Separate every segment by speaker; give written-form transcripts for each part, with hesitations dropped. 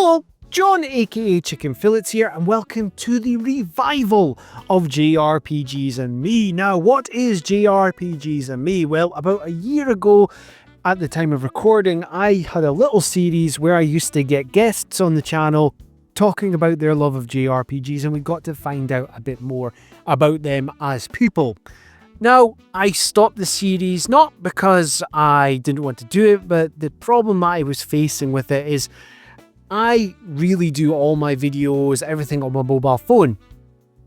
Speaker 1: Hello, John aka Chicken Fillets here, and welcome to the revival of JRPGs ME. Now, what is JRPGs ME? Well, about a year ago, at the time of recording, I had a little series where I used to get guests on the channel talking about their love of JRPGs, and we got to find out a bit more about them as people. Now, I stopped the series not because I didn't want to do it, but the problem I was facing with it is I really do all my videos, everything on my mobile phone.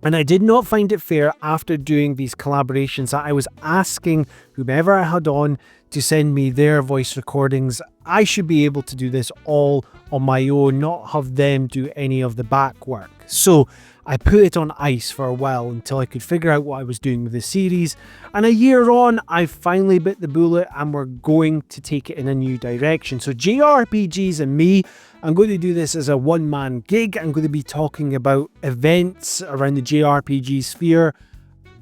Speaker 1: And I did not find it fair after doing these collaborations that I was asking whomever I had on to send me their voice recordings. I should be able to do this all on my own, not have them do any of the back work. So I put it on ice for a while until I could figure out what I was doing with the series. And a year on, I finally bit the bullet and we're going to take it in a new direction. So JRPGs ME, I'm going to do this as a one-man gig. I'm going to be talking about events around the JRPG sphere,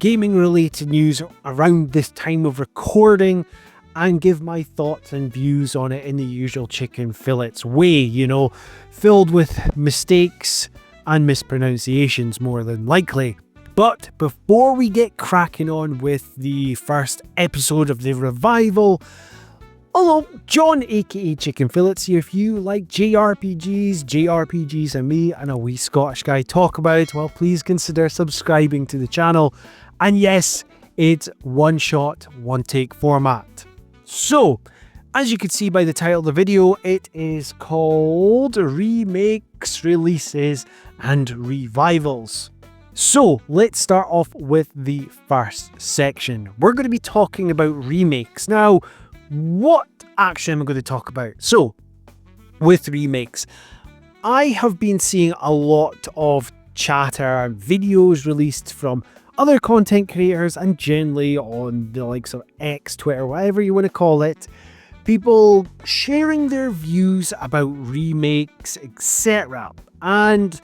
Speaker 1: gaming-related news around this time of recording, and give my thoughts and views on it in the usual Chicken Fillets way, you know, filled with mistakes and mispronunciations more than likely. But before we get cracking on with the first episode of the revival, hello, John aka Chicken Fillets here. If you like JRPGs ME and a wee Scottish guy talk about it, well, please consider subscribing to the channel. And yes, it's one shot, one take format. So, as you can see by the title of the video, it is called Remakes, Releases and Revivals. So, let's start off with the first section. We're going to be talking about remakes. Now, what actually am I going to talk about? So, with remakes, I have been seeing a lot of chatter and videos released from other content creators and generally on the likes of X, Twitter, whatever you want to call it, people sharing their views about remakes, etc. And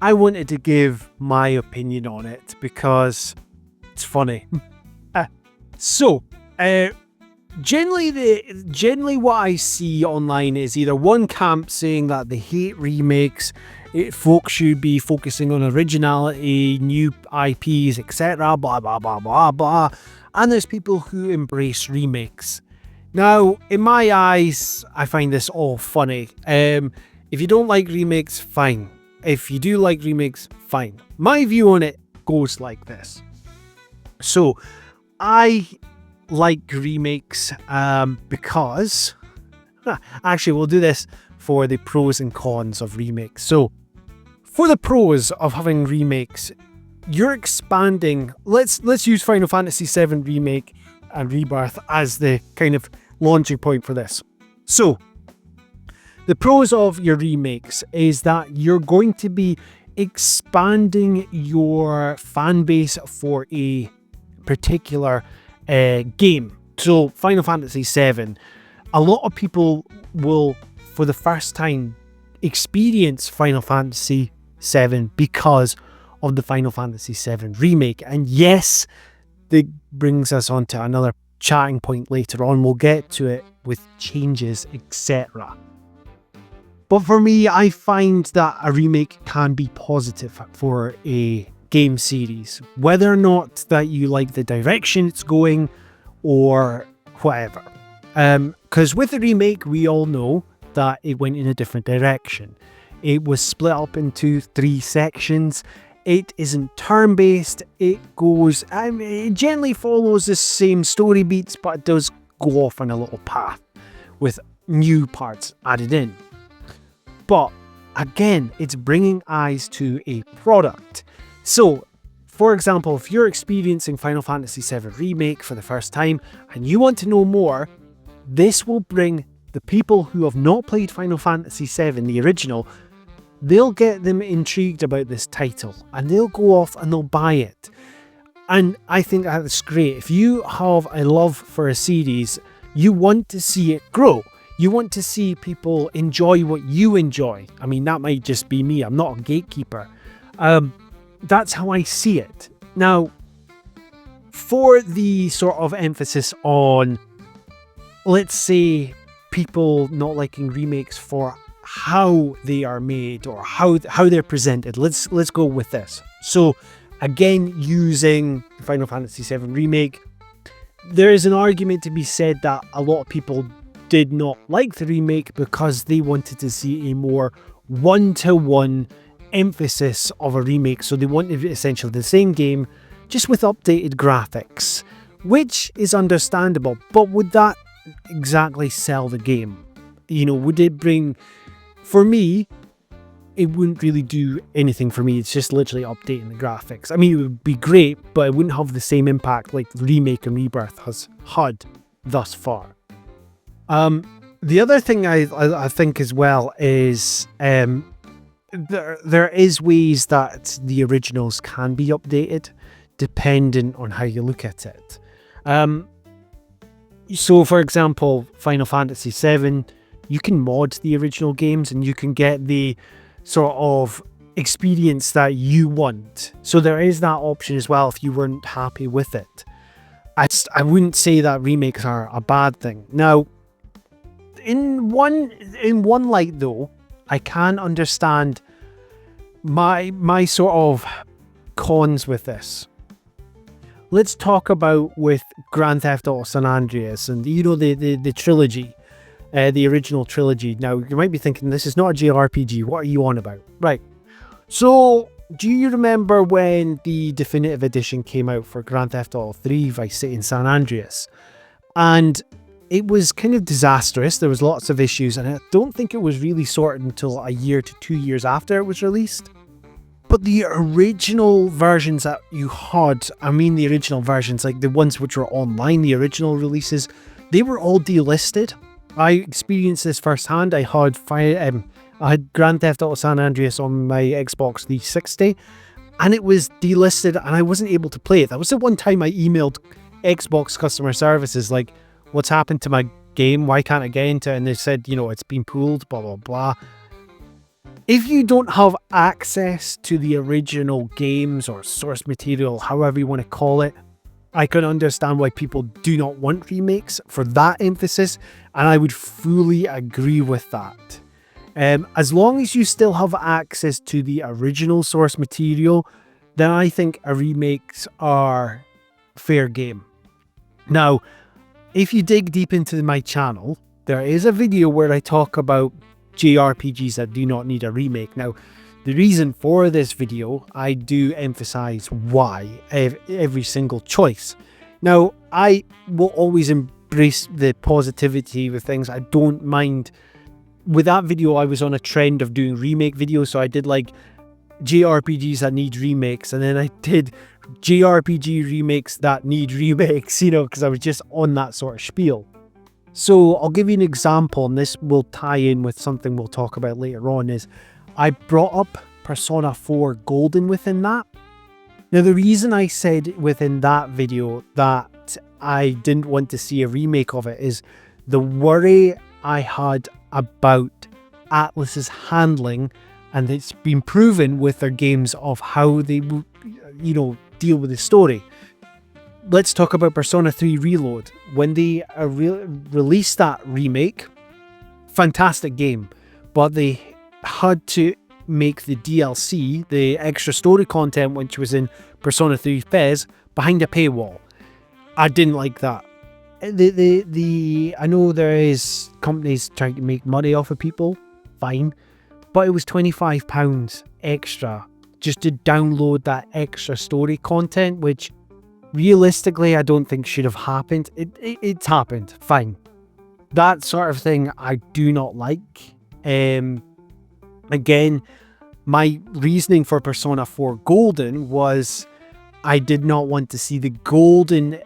Speaker 1: I wanted to give my opinion on it because it's funny. Generally what I see online is either one camp saying that they hate remakes, folks should be focusing on originality, new IPs, etc, blah blah blah blah blah, and there's people who embrace remakes. Now, in my eyes, I find this all funny. If you don't like remakes, fine. If you do like remakes, fine. My view on it goes like this. So, I like remakes because actually we'll do this for the pros and cons of remakes. So for the pros of having remakes, you're expanding. Let's use Final Fantasy VII Remake and Rebirth as the kind of launching point for this. So the pros of your remakes is that you're going to be expanding your fan base for a particular game. So Final Fantasy VII, a lot of people will for the first time experience Final Fantasy VII because of the Final Fantasy VII remake. And yes, that brings us on to another chatting point later on. We'll get to it with changes, etc. But for me, I find that a remake can be positive for a game series, whether or not that you like the direction it's going or whatever. Because with the remake, we all know that it went in a different direction. It was split up into 3 sections. It isn't turn-based. It generally follows the same story beats, but it does go off on a little path with new parts added in. But again, it's bringing eyes to a product. So, for example, if you're experiencing Final Fantasy VII Remake for the first time and you want to know more, this will bring the people who have not played Final Fantasy VII, the original, they'll get them intrigued about this title and they'll go off and they'll buy it. And I think that's great. If you have a love for a series, you want to see it grow. You want to see people enjoy what you enjoy. I mean, that might just be me. I'm not a gatekeeper. That's how I see it. Now, for the sort of emphasis on, let's say, people not liking remakes for how they are made or how they're presented. Let's go with this. So again, using Final Fantasy VII Remake, there is an argument to be said that a lot of people did not like the remake because they wanted to see a more one-to-one emphasis of a remake. So they wanted essentially the same game, just with updated graphics, which is understandable. But would that exactly sell the game? You know, would it bring... For me, it wouldn't really do anything for me. It's just literally updating the graphics. I mean, it would be great, but it wouldn't have the same impact like Remake and Rebirth has had thus far. The other thing I think as well is there is ways that the originals can be updated depending on how you look at it. So for example, Final Fantasy VII, you can mod the original games and you can get the sort of experience that you want. So there is that option as well if you weren't happy with it. I wouldn't say that remakes are a bad thing. Now, in one light though, I can understand my sort of cons with this. Let's talk about with Grand Theft Auto San Andreas and, you know, the trilogy, the original trilogy. Now, you might be thinking, this is not a JRPG. What are you on about? Right. So, do you remember when the definitive edition came out for Grand Theft Auto 3 Vice City and San Andreas? And it was kind of disastrous. There was lots of issues, and I don't think it was really sorted until a year to 2 years after it was released. But the original versions that you had, I mean the original versions, like the ones which were online, the original releases, they were all delisted. I experienced this firsthand. I had Grand Theft Auto San Andreas on my Xbox 360, and it was delisted, and I wasn't able to play it. That was the one time I emailed Xbox customer services, like, what's happened to my game? Why can't I get into it? And they said, you know, it's been pulled, blah, blah, blah. If you don't have access to the original games or source material, however you want to call it, I can understand why people do not want remakes for that emphasis, and I would fully agree with that. As long as you still have access to the original source material, then I think remakes are fair game. Now, if you dig deep into my channel, there is a video where I talk about JRPGs that do not need a remake. Now, the reason for this video, I do emphasize why every single choice. Now, I will always embrace the positivity with things. I don't mind. With that video, I was on a trend of doing remake videos, so I did like JRPGs that need remakes, and then I did JRPG remakes that need remakes, you know, because I was just on that sort of spiel. So I'll give you an example, and this will tie in with something we'll talk about later on, is I brought up Persona 4 Golden within that. Now, the reason I said within that video that I didn't want to see a remake of it is the worry I had about Atlus's handling, and it's been proven with their games of how they, you know, deal with the story. Let's talk about Persona 3 Reload. When they released that remake, fantastic game, but they had to make the DLC, the extra story content which was in Persona 3 Fez, behind a paywall. I didn't like that. I know there is companies trying to make money off of people, fine, but it was £25 extra just to download that extra story content, which realistically I don't think should have happened. It's happened, fine. That sort of thing I do not like. Again, my reasoning for Persona 4 Golden was I did not want to see the golden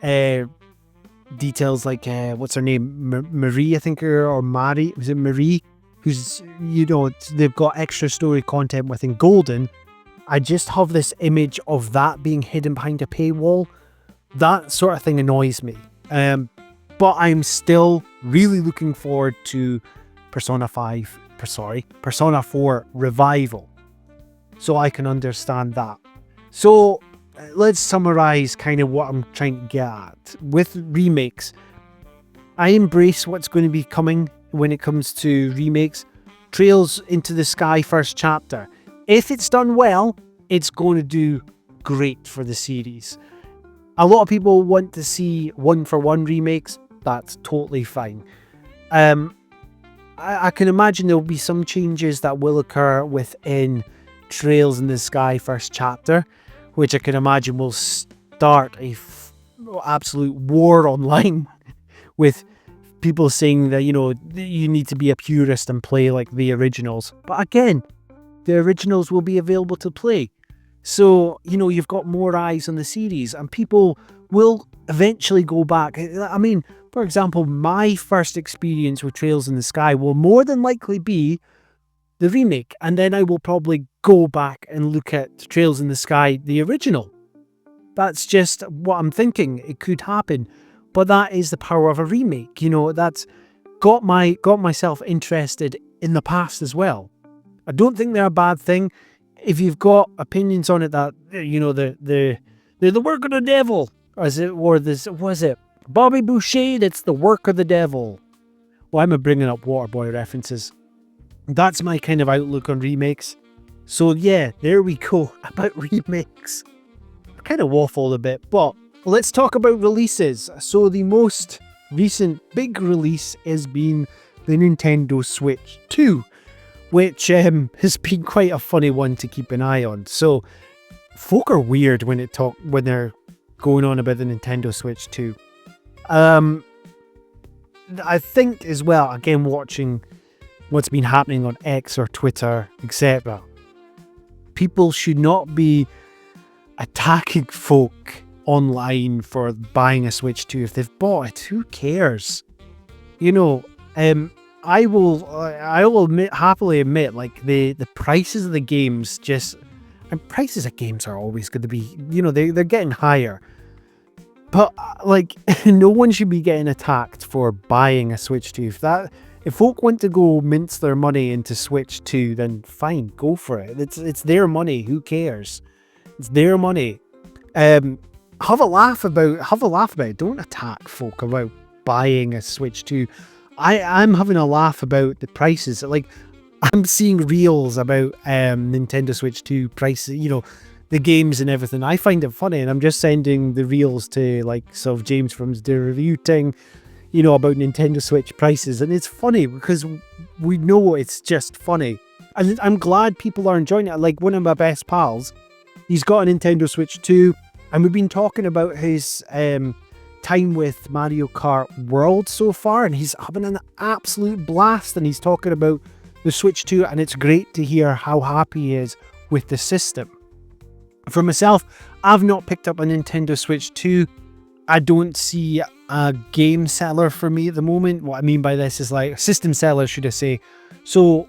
Speaker 1: details, like what's her name, Marie, I think, or Mari, was it Marie, who's, you know, they've got extra story content within Golden. I just have this image of that being hidden behind a paywall. That sort of thing annoys me. But I'm still really looking forward to Persona 4 Revival, so I can understand that. So let's summarize kind of what I'm trying to get at. With remakes, I embrace what's going to be coming when it comes to remakes, Trails into the Sky first chapter. If it's done well, it's going to do great for the series. A lot of people want to see one-for-one remakes. That's totally fine. I can imagine there'll be some changes that will occur within Trails in the Sky first chapter, which I can imagine will start a absolute war online with people saying that, you know, you need to be a purist and play like the originals. But again, the originals will be available to play. So, you know, you've got more eyes on the series and people will eventually go back. I mean, for example, my first experience with Trails in the Sky will more than likely be the remake. And then I will probably go back and look at Trails in the Sky, the original. That's just what I'm thinking. It could happen. But that is the power of a remake. You know, that's got myself interested in the past as well. I don't think they're a bad thing. If you've got opinions on it that, you know, they're the work of the devil, was it Bobby Boucher, that's the work of the devil. Why am I bringing up Waterboy references? That's my kind of outlook on remakes. So yeah, there we go about remakes. I kind of waffled a bit, but let's talk about releases. So the most recent big release has been the Nintendo Switch 2, which has been quite a funny one to keep an eye on. So folk are weird when they're going on about the Nintendo Switch 2. I think as well, again, watching what's been happening on X or Twitter, etc., people should not be attacking folk online for buying a Switch 2. If they've bought it, who cares? You know, I will happily admit, like, the prices of the games and prices of games are always going to be, you know, they're getting higher. But like, no one should be getting attacked for buying a Switch 2. If folk want to go mince their money into Switch 2, then fine, go for it. It's their money. Who cares? It's their money. Have a laugh about it. Don't attack folk about buying a Switch 2. I'm having a laugh about the prices. Like, I'm seeing reels about Nintendo Switch 2 prices, you know, the games and everything. I find it funny, and I'm just sending the reels to, like, sort of James from the review thing, you know, about Nintendo Switch prices. And it's funny because we know it's just funny. And I'm glad people are enjoying it. Like, one of my best pals, he's got a Nintendo Switch 2, and we've been talking about his time with Mario Kart World so far, and he's having an absolute blast, and he's talking about the Switch 2, and it's great to hear how happy he is with the system. For myself, I've not picked up a Nintendo Switch 2. I don't see a game seller for me at the moment. What I mean by this is, like, a system seller, should I say. So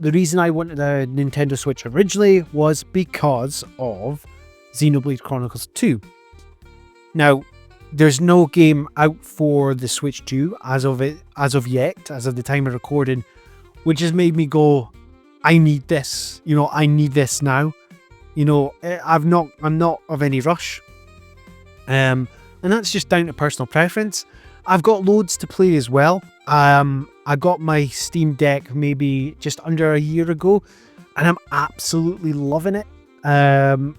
Speaker 1: the reason I wanted a Nintendo Switch originally was because of Xenoblade Chronicles 2. Now, there's no game out for the Switch 2 as of the time of recording, which has made me go, I need this. You know, I need this now. You know, I'm not of any rush. And that's just down to personal preference. I've got loads to play as well. I got my Steam Deck maybe just under a year ago, and I'm absolutely loving it.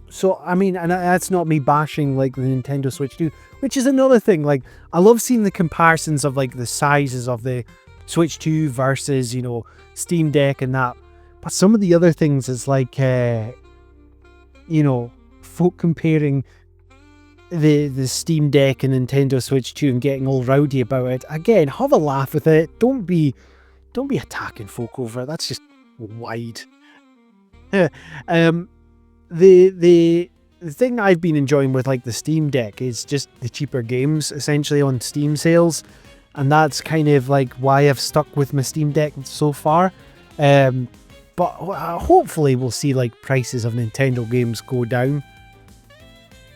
Speaker 1: So, I mean, and that's not me bashing, like, the Nintendo Switch 2, which is another thing. Like, I love seeing the comparisons of, like, the sizes of the Switch 2 versus, you know, Steam Deck and that. But some of the other things is like, you know, folk comparing the Steam Deck and Nintendo Switch 2 and getting all rowdy about it. Again, have a laugh with it. Don't be attacking folk over it. That's just wide. The thing I've been enjoying with, like, the Steam Deck is just the cheaper games essentially on Steam sales, and that's kind of like why I've stuck with my Steam Deck so far. But hopefully we'll see, like, prices of Nintendo games go down.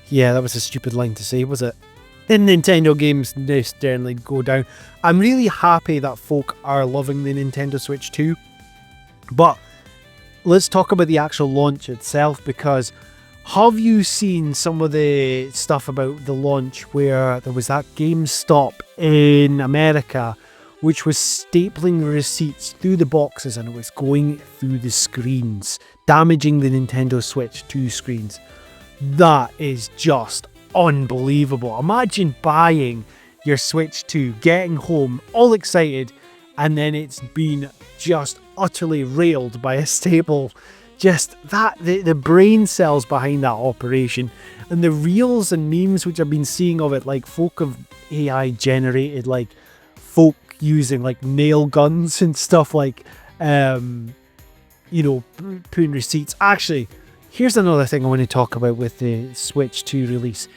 Speaker 1: Yeah, that was a stupid line to say, was it? The Nintendo games certainly go down. I'm really happy that folk are loving the Nintendo Switch 2. But let's talk about the actual launch itself, because have you seen some of the stuff about the launch where there was that GameStop in America which was stapling receipts through the boxes and it was going through the screens, damaging the Nintendo Switch 2 screens. That is just unbelievable. Imagine buying your Switch 2, getting home all excited, and then it's been just utterly railed by a staple. Just that, the brain cells behind that operation, and the reels and memes which I've been seeing of it, like folk of AI generated, like folk using like nail guns and stuff, like putting receipts. Actually, here's another thing I want to talk about with the Switch 2 release.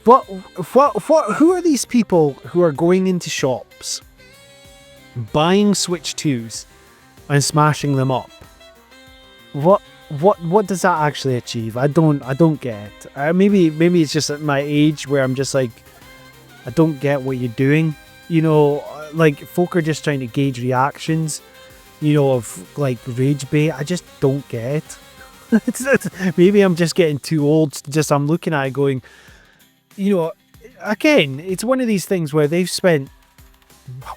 Speaker 1: Who are these people who are going into shops, buying Switch 2s and smashing them up? What does that actually achieve? I don't get it. Maybe it's just at my age where I'm just like, I don't get what you're doing. Like folk are just trying to gauge reactions, of like rage bait. I just don't get it. Maybe I'm just getting too old. I'm looking at it going, again, it's one of these things where they've spent,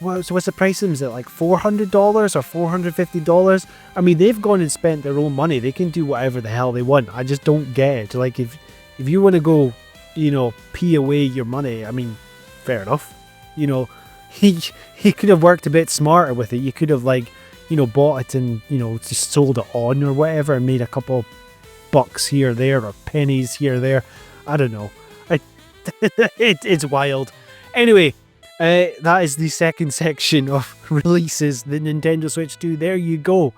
Speaker 1: what's the price of them? Is it like $400 or $450? I mean, they've gone and spent their own money. They can do whatever the hell they want. I just don't get it. Like, if you want to go, pee away your money, I mean, fair enough. He could have worked a bit smarter with it. You could have, like, bought it and, just sold it on or whatever and made a couple bucks here or there, or pennies here or there. I don't know. It's wild. Anyway, that is the second section of releases, the Nintendo Switch 2. There you go.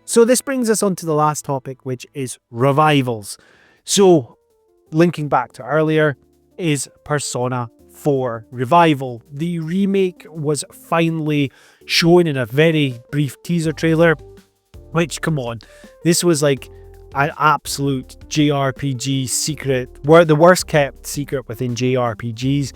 Speaker 1: So this brings us on to the last topic, which is revivals. So, linking back to earlier, is Persona 4 Revival. The remake was finally shown in a very brief teaser trailer, which, come on, this was like an absolute JRPG secret, the worst kept secret within JRPGs.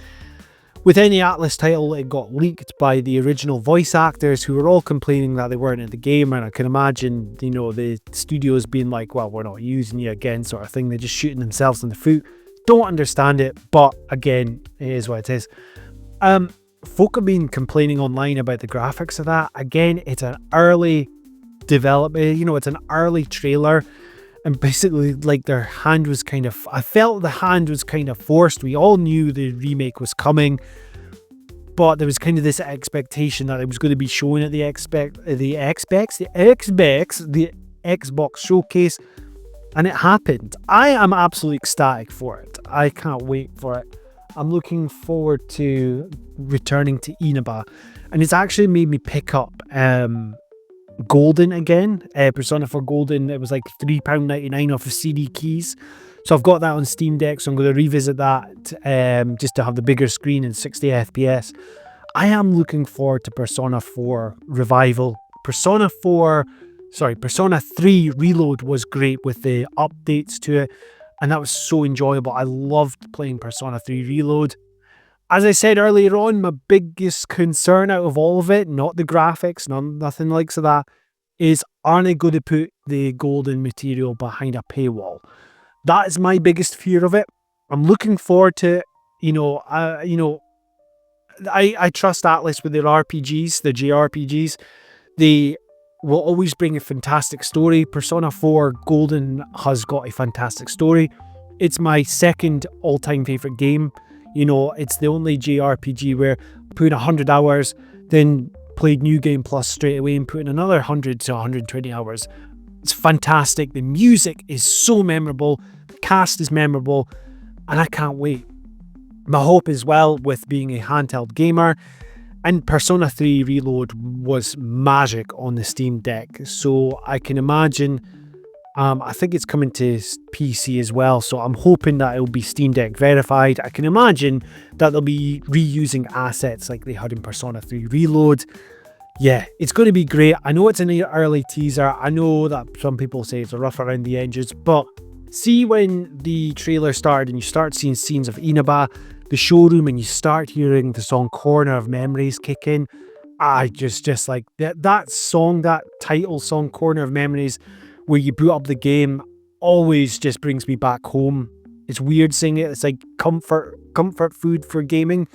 Speaker 1: With any Atlas title, it got leaked by the original voice actors who were all complaining that they weren't in the game, and I can imagine, the studios being like, well, we're not using you again, sort of thing. They're just shooting themselves in the foot. Don't understand it, but again, it is what it is. Folk have been complaining online about the graphics of that. Again, it's an early development, it's an early trailer. And basically, like, I felt the hand was kind of forced. We all knew the remake was coming, but there was kind of this expectation that it was going to be shown at the Xbox showcase, and it happened. I am absolutely ecstatic for it. I can't wait for it. I'm looking forward to returning to Inaba, and it's actually made me pick up Golden again, Persona 4 Golden. It was like £3.99 off of CD keys, so I've got that on Steam Deck, so I'm going to revisit that just to have the bigger screen and 60 FPS. I am looking forward to Persona 4 Revival. Persona 3 Reload was great with the updates to it, and that was so enjoyable. I loved playing Persona 3 Reload. As I said earlier on, my biggest concern out of all of it, not the graphics, nothing like that, is, are they going to put the golden material behind a paywall? That is my biggest fear of it. I'm looking forward to it. I trust Atlas with their RPGs, the JRPGs. They will always bring a fantastic story. Persona 4 Golden has got a fantastic story. It's my second all-time favorite game. It's the only JRPG where I put in 100 hours, then played New Game Plus straight away and put in another 100 to 120 hours. It's fantastic. The music is so memorable. The cast is memorable. And I can't wait. My hope as well, with being a handheld gamer, and Persona 3 Reload was magic on the Steam Deck. So I can imagine, I think it's coming to PC as well, so I'm hoping that it'll be Steam Deck verified. I can imagine that they'll be reusing assets like they had in Persona 3 Reload. Yeah, it's going to be great. I know it's an early teaser. I know that some people say it's a rough around the edges, but see when the trailer started and you start seeing scenes of Inaba, the showroom, and you start hearing the song Corner of Memories kick in. I just like that song, that title song, Corner of Memories, where you boot up the game, always just brings me back home. It's weird saying it. It's like comfort food for gaming.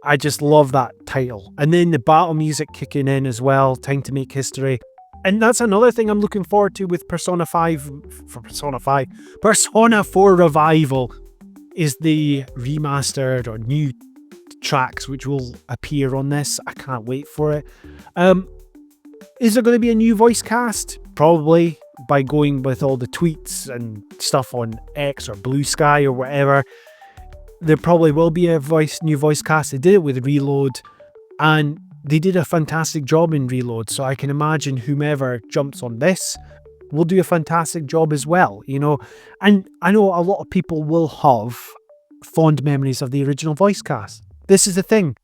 Speaker 1: I just love that title. And then the battle music kicking in as well, Time to Make History. And that's another thing I'm looking forward to with Persona 4 Revival is the remastered or new tracks which will appear on this. I can't wait for it. Is there going to be a new voice cast? Probably, by going with all the tweets and stuff on X or Blue Sky or whatever. There probably will be a new voice cast. They did it with Reload, and they did a fantastic job in Reload, so I can imagine whomever jumps on this will do a fantastic job as well, you know. And I know a lot of people will have fond memories of the original voice cast. This is the thing.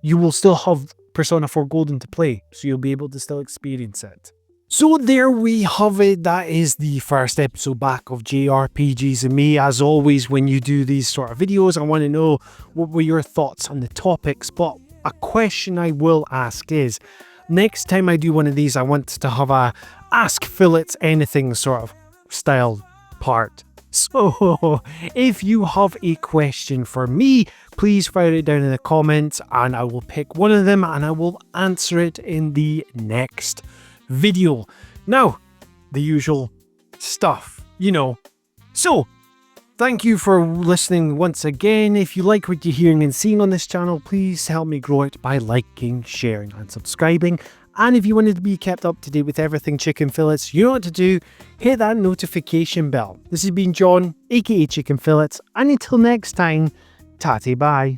Speaker 1: You will still have Persona 4 Golden to play, so you'll be able to still experience it. So there we have it. That is the first episode back of JRPGs ME. As always, when you do these sort of videos, I want to know what were your thoughts on the topics. But a question I will ask is, next time I do one of these, I want to have a Ask Phillips Anything sort of style part. So if you have a question for me, please write it down in the comments and I will pick one of them and I will answer it in the next video. Now, the usual stuff, you know. So, thank you for listening once again. If you like what you're hearing and seeing on this channel, please help me grow it by liking, sharing and subscribing. And if you wanted to be kept up to date with everything Chicken Fillets, you know what to do. Hit that notification bell. This has been John, aka Chicken Fillets, and until next time, tatty bye.